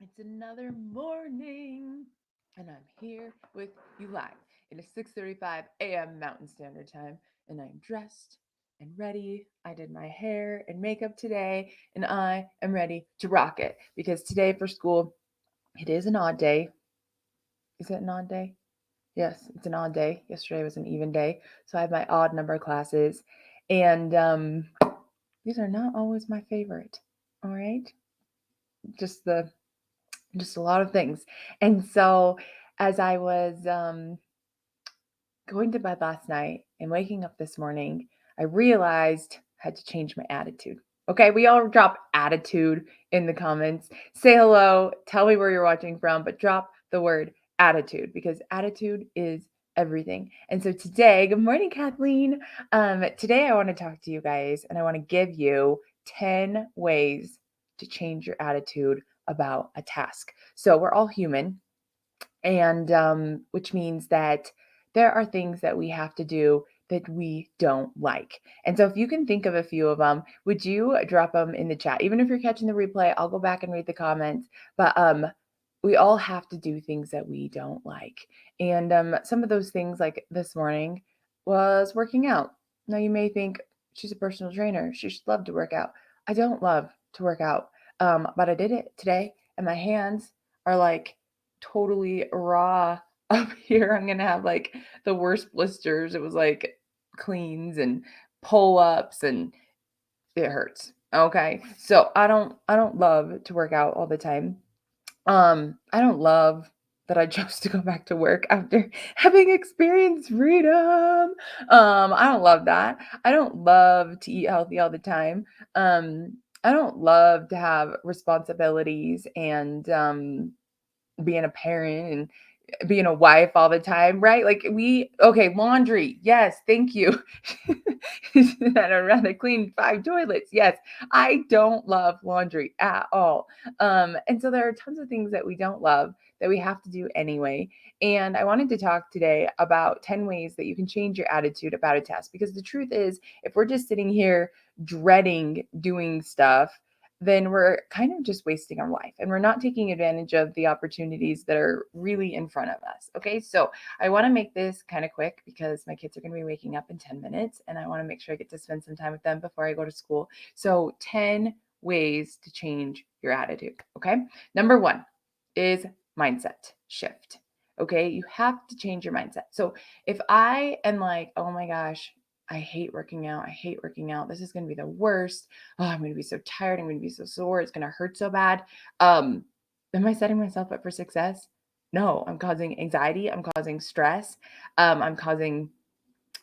It's another morning, and I'm here with you live. It is 6:35 a.m. Mountain Standard Time, and I'm dressed and ready. I did my hair and makeup today, and I am ready to rock it because today for school, it is an odd day. Is it an odd day? Yes, it's an odd day. Yesterday was an even day, so I have my odd number classes, and these are not always my favorite. All right, just the just a lot of things. And so as I was going to bed last night and waking up this morning, I realized I had to change my attitude. Okay, we all drop attitude in the comments. Say hello, tell me where you're watching from, but drop the word attitude because attitude is everything. And so today, good morning, Kathleen. Today I want to talk to you guys and I want to give you 10 ways to change your attitude about a task. So we're all human, and which means that there are things that we have to do that we don't like. And so if you can think of a few of them, would you drop them in the chat? Even if you're catching the replay, I'll go back and read the comments. But we all have to do things that we don't like. And some of those things, like this morning, was working out. Now you may think she's a personal trainer. She should love to work out. I don't love to work out, but I did it today, and my hands are like totally raw up here. I'm gonna have like the worst blisters. It was like cleans and pull-ups and it hurts. Okay. So I don't love to work out all the time. I don't love that I chose to go back to work after having experienced freedom. I don't love that. I don't love to eat healthy all the time. I don't love to have responsibilities and being a parent and being a wife all the time, right? Like okay, laundry. Yes, thank you. And I'd rather clean 5 toilets. Yes, I don't love laundry at all. And so there are tons of things that we don't love that we have to do anyway. And I wanted to talk today about 10 ways that you can change your attitude about a task. Because the truth is, if we're just sitting here dreading doing stuff, then we're kind of just wasting our life and we're not taking advantage of the opportunities that are really in front of us. Okay, so I want to make this kind of quick because my kids are going to be waking up in 10 minutes and I want to make sure I get to spend some time with them before I go to school. So, 10 ways to change your attitude. Okay, number one is mindset shift. Okay, you have to change your mindset. So, if I am like, oh my gosh, I hate working out. I hate working out. This is going to be the worst. Oh, I'm going to be so tired. I'm going to be so sore. It's going to hurt so bad. Um, am I setting myself up for success? No, I'm causing anxiety. I'm causing stress. I'm causing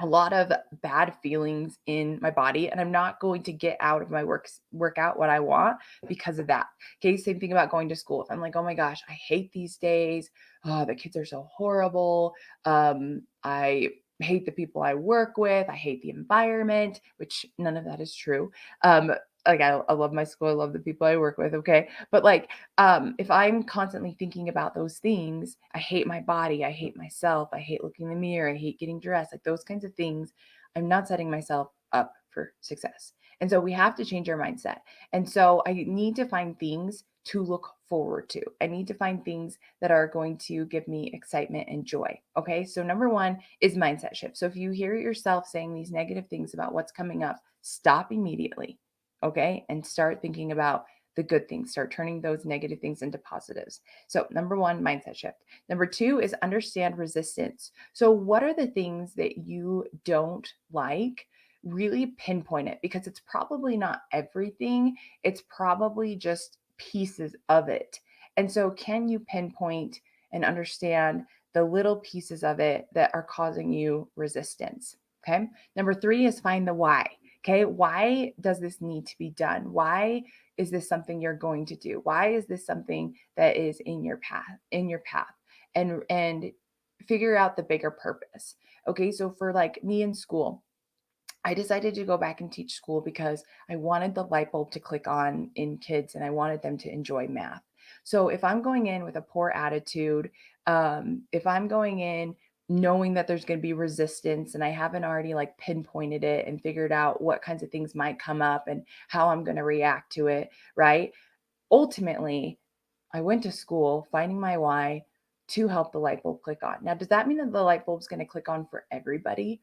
a lot of bad feelings in my body, and I'm not going to get out of my workout what I want because of that. Okay, same thing about going to school. If I'm like, oh my gosh, I hate these days. Oh, the kids are so horrible. I hate the people I work with. I hate the environment, which none of that is true. Like I love my school. I love the people I work with. Okay, but like if I'm constantly thinking about those things, I hate my body, I hate myself, I hate looking in the mirror, I hate getting dressed, like those kinds of things, I'm not setting myself up for success. And so we have to change our mindset. And so I need to find things to look forward to. I need to find things that are going to give me excitement and joy. Okay. So, number one is mindset shift. So, if you hear yourself saying these negative things about what's coming up, stop immediately. Okay. And start thinking about the good things, start turning those negative things into positives. So, number one, mindset shift. Number two is understand resistance. So, what are the things that you don't like? Really pinpoint it because it's probably not everything, it's probably just pieces of it. And so, can you pinpoint and understand the little pieces of it that are causing you resistance? Okay. Number three is find the why. Okay. Why does this need to be done? Why is this something you're going to do? Why is this something that is in your path? And figure out the bigger purpose. Okay, so for like me in school, I decided to go back and teach school because I wanted the light bulb to click on in kids and I wanted them to enjoy math. So if I'm going in with a poor attitude, if I'm going in knowing that there's going to be resistance and I haven't already like pinpointed it and figured out what kinds of things might come up and how I'm going to react to it, right? Ultimately, I went to school finding my why to help the light bulb click on. Now, does that mean that the light bulb's going to click on for everybody?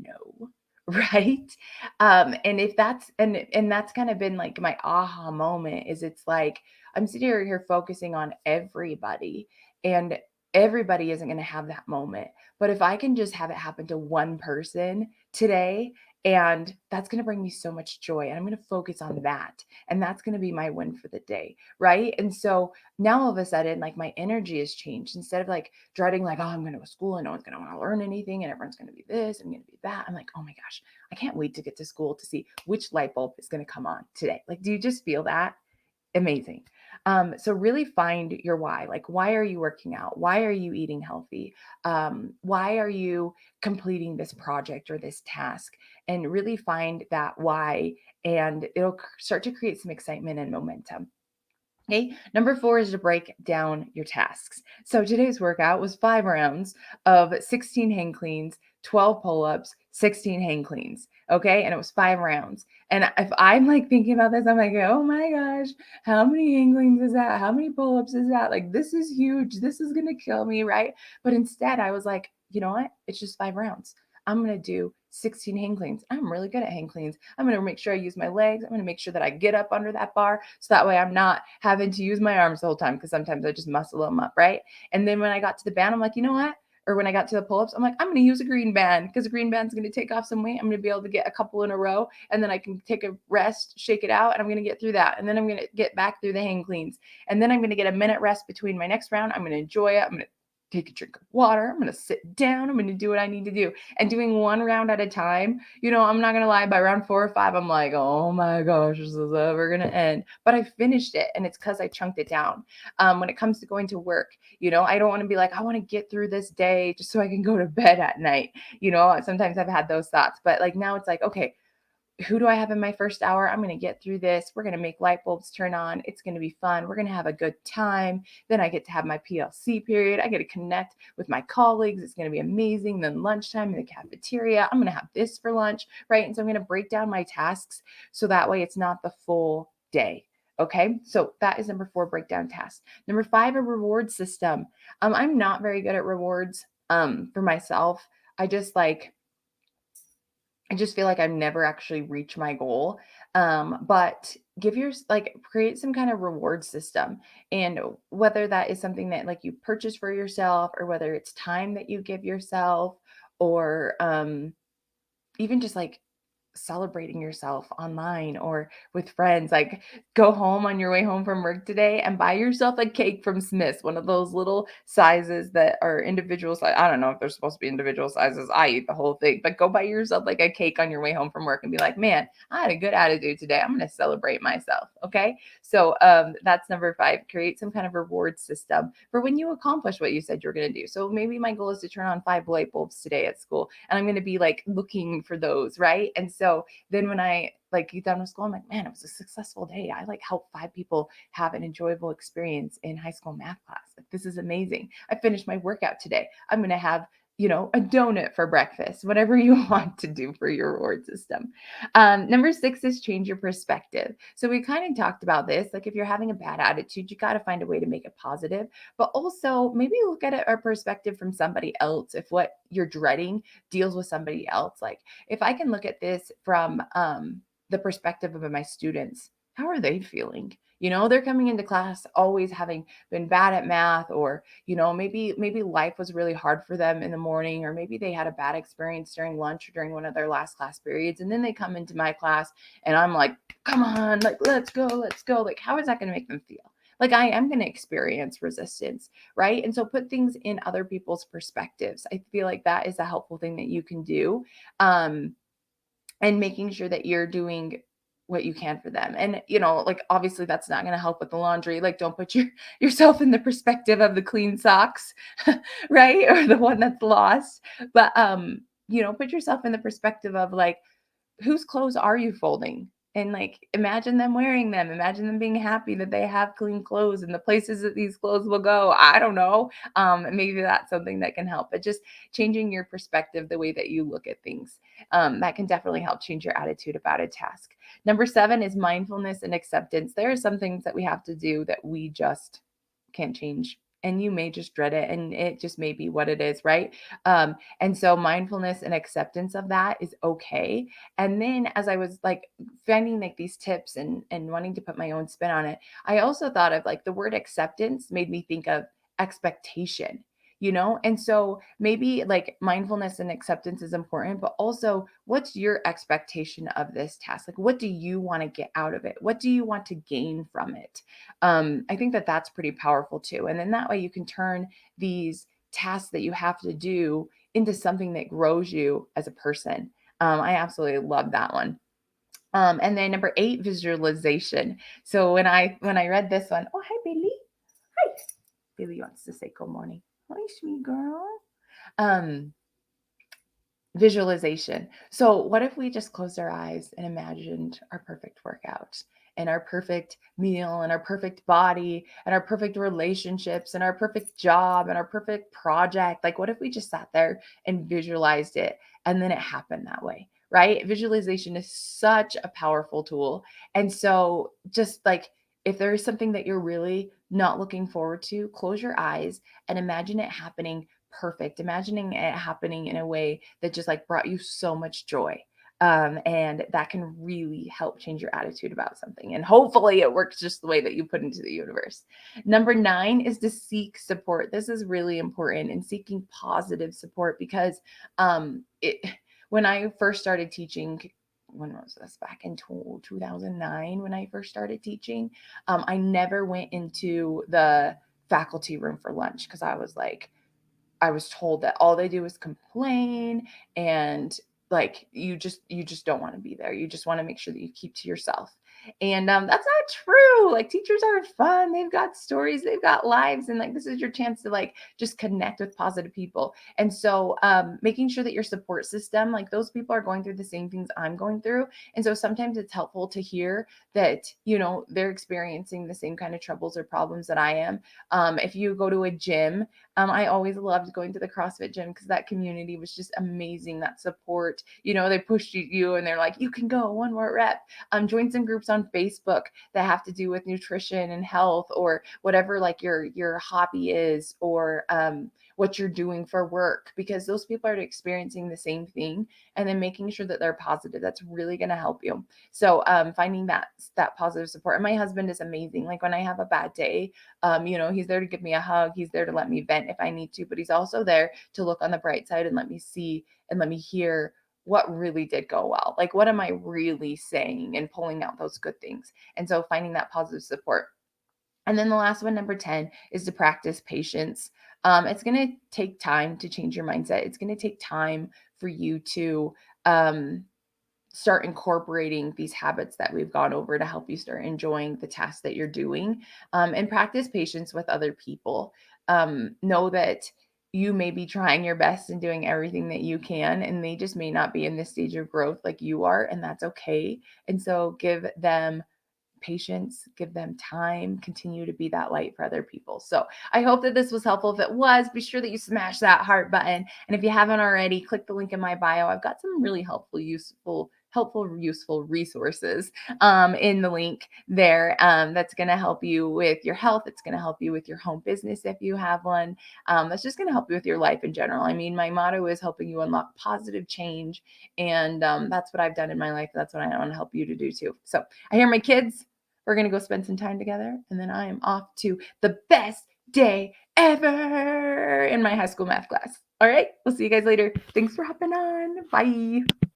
No. Right? And if that's and that's kind of been like my aha moment is it's like I'm sitting here focusing on everybody and everybody isn't going to have that moment. But if I can just have it happen to one person today, and that's going to bring me so much joy, and I'm going to focus on that, and that's going to be my win for the day, right? And so now all of a sudden, like my energy has changed. Instead of like dreading, like, oh, I'm going to go to school and no one's going to want to learn anything and everyone's going to be this and going to be that. I'm like, oh my gosh, I can't wait to get to school to see which light bulb is going to come on today. Like, do you just feel that? Amazing. So really find your why. Like, why are you working out? Why are you eating healthy? Why are you completing this project or this task? And really find that why, and it'll start to create some excitement and momentum. Okay. Number 4 is to break down your tasks. So today's workout was 5 rounds of 16 hang cleans, 12 pull-ups, 16 hang cleans. Okay. And it was 5 rounds. And if I'm like thinking about this, I'm like, oh my gosh, how many hang cleans is that? How many pull-ups is that? Like, this is huge. This is going to kill me. Right. But instead, I was like, you know what? It's just 5 rounds. I'm going to do 16 hang cleans. I'm really good at hang cleans. I'm going to make sure I use my legs. I'm going to make sure that I get up under that bar so that way I'm not having to use my arms the whole time because sometimes I just muscle them up, right? And then when I got to the band, I'm like, you know what? Or when I got to the pull-ups, I'm like, I'm going to use a green band because a green band's going to take off some weight. I'm going to be able to get a couple in a row, and then I can take a rest, shake it out, and I'm going to get through that. And then I'm going to get back through the hang cleans. And then I'm going to get a minute rest between my next round. I'm going to enjoy it. I'm going to take a drink of water. I'm going to sit down. I'm going to do what I need to do. And doing one round at a time, I'm not going to lie, by round 4 or 5, I'm like, oh my gosh, this is ever going to end. But I finished it, and it's because I chunked it down. When it comes to going to work, I don't want to be like, I want to get through this day just so I can go to bed at night. Sometimes I've had those thoughts, but like now it's like, okay, who do I have in my first hour? I'm going to get through this. We're going to make light bulbs turn on. It's going to be fun. We're going to have a good time. Then I get to have my PLC period. I get to connect with my colleagues. It's going to be amazing. Then lunchtime in the cafeteria. I'm going to have this for lunch, right? And so I'm going to break down my tasks so that way it's not the full day. Okay, so that is number 4, breakdown tasks. Number 5, a reward system. I'm not very good at rewards for myself. I just feel like I've never actually reached my goal. But create some kind of reward system. And whether that is something that like you purchase for yourself, or whether it's time that you give yourself, or even just like celebrating yourself online or with friends. Like, go home on your way home from work today and buy yourself a cake from Smith's, one of those little sizes that are individual size. I don't know if they're supposed to be individual sizes. I eat the whole thing, but go buy yourself like a cake on your way home from work and be like, man, I had a good attitude today. I'm going to celebrate myself. Okay. So that's number 5. Create some kind of reward system for when you accomplish what you said you're going to do. So maybe my goal is to turn on 5 light bulbs today at school, and I'm going to be like looking for those, right? And so then when I like get done with school, I'm like, man, it was a successful day. I like helped 5 people have an enjoyable experience in high school math class. Like, this is amazing. I finished my workout today. I'm going to have a donut for breakfast, whatever you want to do for your reward system. Number 6 is change your perspective. So we kind of talked about this. Like, if you're having a bad attitude, you got to find a way to make it positive, but also maybe look at it a perspective from somebody else. If what you're dreading deals with somebody else, like if I can look at this from the perspective of my students, how are they feeling? They're coming into class always having been bad at math, or maybe life was really hard for them in the morning, or maybe they had a bad experience during lunch or during one of their last class periods, and then they come into my class and I'm like, come on, like, let's go, let's go. Like, how is that going to make them feel? Like, I am going to experience resistance, right? And so put things in other people's perspectives. I feel like that is a helpful thing that you can do. And making sure that you're doing what you can for them. And like, obviously that's not going to help with the laundry. Like, don't put yourself in the perspective of the clean socks, right? Or the one that's lost. But put yourself in the perspective of like, whose clothes are you folding? And like, imagine them wearing them. Imagine them being happy that they have clean clothes and the places that these clothes will go. I don't know. Maybe that's something that can help. But just changing your perspective, the way that you look at things, that can definitely help change your attitude about a task. Number 7 is mindfulness and acceptance. There are some things that we have to do that we just can't change. And you may just dread it, and it just may be what it is, right? And so mindfulness and acceptance of that is okay. And then as I was like finding like these tips and wanting to put my own spin on it, I also thought of like the word acceptance made me think of expectation, and so maybe like mindfulness and acceptance is important, but also what's your expectation of this task? Like, what do you want to get out of it? What do you want to gain from it? I think that that's pretty powerful too. And then that way you can turn these tasks that you have to do into something that grows you as a person. I absolutely love that one. And then number 8, visualization. So when I read this one, oh hi Bailey, hi. Bailey wants to say good morning. Hi, sweet girl. Um, Visualization. So, what if we just closed our eyes and imagined our perfect workout and our perfect meal and our perfect body and our perfect relationships and our perfect job and our perfect project? Like, what if we just sat there and visualized it and then it happened that way? Right? Visualization is such a powerful tool. And so, just like if there is something that you're really not looking forward to, close your eyes and imagine it happening perfect. Imagining it happening in a way that just like brought you so much joy. And that can really help change your attitude about something. And hopefully it works just the way that you put into the universe. Number 9 is to seek support. This is really important in seeking positive support because when I first started teaching, when was this? Back in 2009 when I first started teaching, I never went into the faculty room for lunch because I was told that all they do is complain, and like you just don't want to be there. You just want to make sure that you keep to yourself. And that's not true. Like teachers are fun. They've got stories, they've got lives, and like this is your chance to like just connect with positive people. And so making sure that your support system, like those people are going through the same things I'm going through. And so sometimes it's helpful to hear that, they're experiencing the same kind of troubles or problems that I am. If you go to a gym, I always loved going to the CrossFit gym because that community was just amazing. That support, they push you and they're like, you can go one more rep. Join some groups on Facebook that have to do with nutrition and health or whatever like your hobby is or what you're doing for work because those people are experiencing the same thing and then making sure that they're positive. That's really going to help you. So finding that positive support. And my husband is amazing. Like when I have a bad day, he's there to give me a hug. He's there to let me vent if I need to, but he's also there to look on the bright side and let me see and let me hear what really did go well. Like, what am I really saying and pulling out those good things? And so finding that positive support. And then the last one, number 10, is to practice patience. It's going to take time to change your mindset. It's going to take time for you to um, start incorporating these habits that we've gone over to help you start enjoying the tasks that you're doing, and practice patience with other people. Know that you may be trying your best and doing everything that you can, and they just may not be in this stage of growth like you are, and that's okay. And so give them patience, give them time, continue to be that light for other people. So I hope that this was helpful. If it was, be sure that you smash that heart button. And if you haven't already, click the link in my bio. I've got some really useful resources in the link there, that's going to help you with your health. It's going to help you with your home business if you have one. That's just going to help you with your life in general. I mean, my motto is helping you unlock positive change. And that's what I've done in my life. That's what I want to help you to do too. So I hear my kids. We're going to go spend some time together. And then I am off to the best day ever in my high school math class. All right. We'll see you guys later. Thanks for hopping on. Bye.